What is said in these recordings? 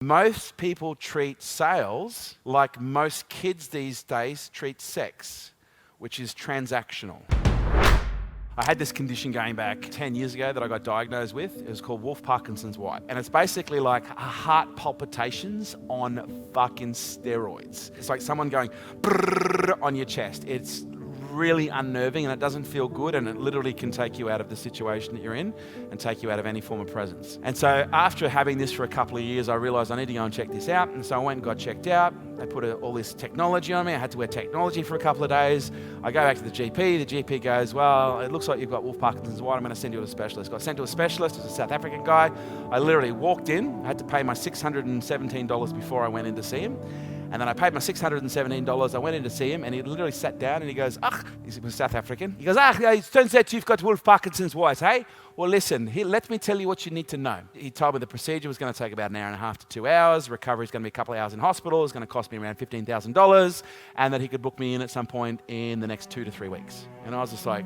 Most people treat sales like most kids these days treat sex, which is transactional. I had this condition going back 10 years ago that I got diagnosed with. It was called Wolff-Parkinson-White. And it's basically like heart palpitations on fucking steroids. It's like someone going brrrr on your chest. It's really unnerving and it doesn't feel good, and it literally can take you out of the situation that you're in and take you out of any form of presence. And so after having this for a couple of years, I realized I need to go and check this out. And so I went and got checked out. They put all this technology on me. I had to wear technology for a couple of days. I go back to the GP. The GP goes, well, it looks like you've got Wolff-Parkinson-White. I'm going to send you to a specialist. Got sent to a specialist. It was a South African guy. I literally walked in. I had to pay my $617 before I went in to see him. And then I paid my $617. I went in to see him, and he literally sat down and he goes, he was South African. He goes, it turns out you've got Wolff-Parkinson's-White, hey? Well, listen, let me tell you what you need to know. He told me the procedure was going to take about an hour and a half to 2 hours. Recovery is going to be a couple of hours in hospital. It's going to cost me around $15,000, and that he could book me in at some point in the next 2 to 3 weeks. And I was just like,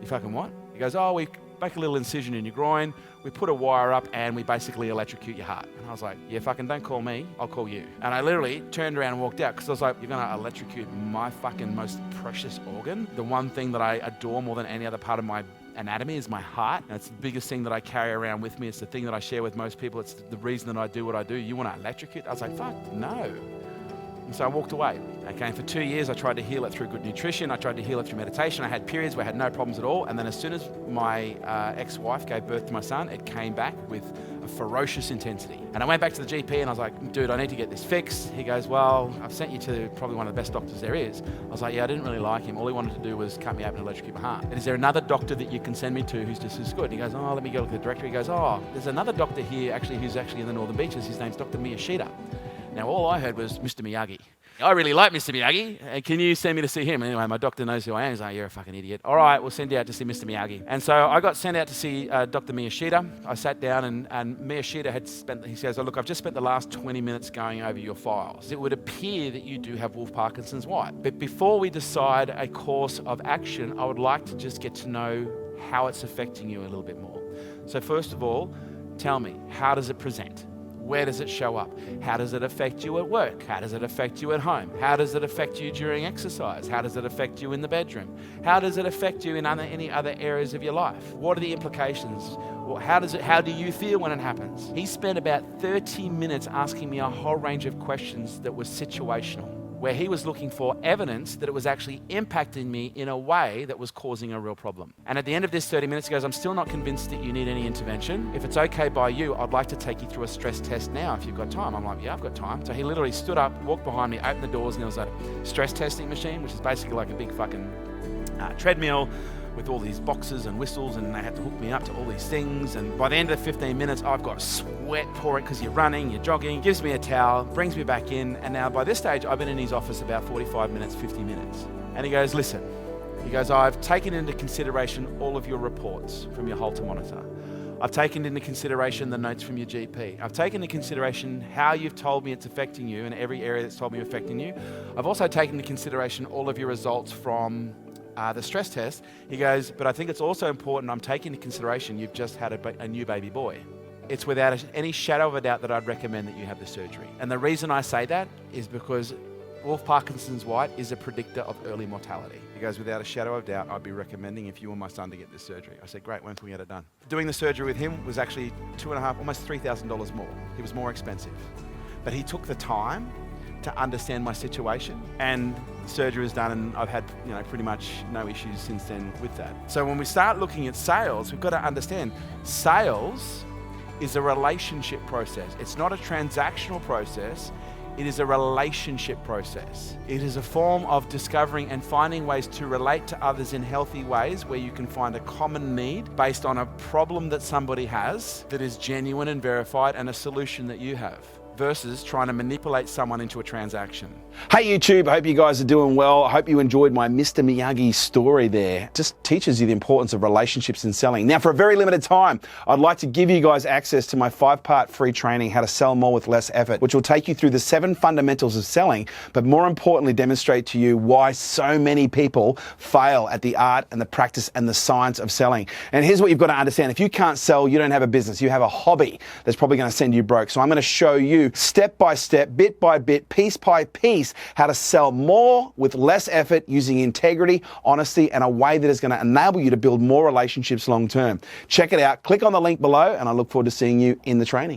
you fucking what? He goes, we make a little incision in your groin, we put a wire up, and we basically electrocute your heart. And I was like, yeah, fucking don't call me, I'll call you. And I literally turned around and walked out because I was like, you're going to electrocute my fucking most precious organ? The one thing that I adore more than any other part of my anatomy is my heart. And it's the biggest thing that I carry around with me. It's the thing that I share with most people. It's the reason that I do what I do. You want to electrocute? I was like, fuck, no. And so I walked away. Okay, and for 2 years, I tried to heal it through good nutrition. I tried to heal it through meditation. I had periods where I had no problems at all. And then as soon as my ex-wife gave birth to my son, it came back with a ferocious intensity. And I went back to the GP and I was like, dude, I need to get this fixed. He goes, well, I've sent you to probably one of the best doctors there is. I was like, yeah, I didn't really like him. All he wanted to do was cut me open and electrocute my heart. And is there another doctor that you can send me to who's just as good? And he goes, let me go look at the directory. He goes, there's another doctor here who's actually in the Northern Beaches. His name's Dr. Miyashita. Now, all I heard was Mr. Miyagi. I really like Mr. Miyagi. Can you send me to see him? Anyway, my doctor knows who I am. He's like, you're a fucking idiot. All right, we'll send you out to see Mr. Miyagi. And so I got sent out to see Dr. Miyashita. I sat down and Miyashita he says, look, I've just spent the last 20 minutes going over your files. It would appear that you do have Wolff-Parkinson's-White. But before we decide a course of action, I would like to just get to know how it's affecting you a little bit more. So first of all, tell me, how does it present? Where does it show up? How does it affect you at work? How does it affect you at home? How does it affect you during exercise? How does it affect you in the bedroom? How does it affect you in any other areas of your life? What are the implications? How do you feel when it happens? He spent about 30 minutes asking me a whole range of questions that were situational, where he was looking for evidence that it was actually impacting me in a way that was causing a real problem. And at the end of this 30 minutes, he goes, I'm still not convinced that you need any intervention. If it's okay by you, I'd like to take you through a stress test now if you've got time. I'm like, yeah, I've got time. So he literally stood up, walked behind me, opened the doors, and there was a stress testing machine, which is basically like a big fucking treadmill with all these boxes and whistles, and they had to hook me up to all these things. And by the end of the 15 minutes, I've got sweat pouring because you're running, you're jogging, gives me a towel, brings me back in. And now by this stage, I've been in his office about 45 minutes, 50 minutes. And he goes, listen, I've taken into consideration all of your reports from your Holter monitor. I've taken into consideration the notes from your GP. I've taken into consideration how you've told me it's affecting you and every area that's told me affecting you. I've also taken into consideration all of your results from the stress test. He goes, but I think it's also important, I'm taking into consideration you've just had a new baby boy. It's without any shadow of a doubt that I'd recommend that you have the surgery. And the reason I say that is because Wolff-Parkinson's-White is a predictor of early mortality. He goes, without a shadow of doubt, I'd be recommending if you were my son to get this surgery. I said, great, when can we get it done? Doing the surgery with him was actually $2,500, almost $3,000 more. It was more expensive. But he took the time to understand my situation, and surgery was done, and I've had pretty much no issues since then with that. So when we start looking at sales, we've got to understand sales is a relationship process. It's not a transactional process. It is a relationship process. It is a form of discovering and finding ways to relate to others in healthy ways where you can find a common need based on a problem that somebody has that is genuine and verified and a solution that you have. versus trying to manipulate someone into a transaction. Hey YouTube, I hope you guys are doing well. I hope you enjoyed my Mr. Miyagi story there. Just teaches you the importance of relationships in selling. Now, for a very limited time, I'd like to give you guys access to my 5-part free training, How to Sell More with Less Effort, which will take you through the 7 fundamentals of selling, but more importantly, demonstrate to you why so many people fail at the art and the practice and the science of selling. And here's what you've got to understand. If you can't sell, you don't have a business. You have a hobby that's probably going to send you broke. So I'm going to show you step by step, bit by bit, piece by piece, how to sell more with less effort using integrity, honesty, and a way that is going to enable you to build more relationships long term. Check it out. Click on the link below, and I look forward to seeing you in the training.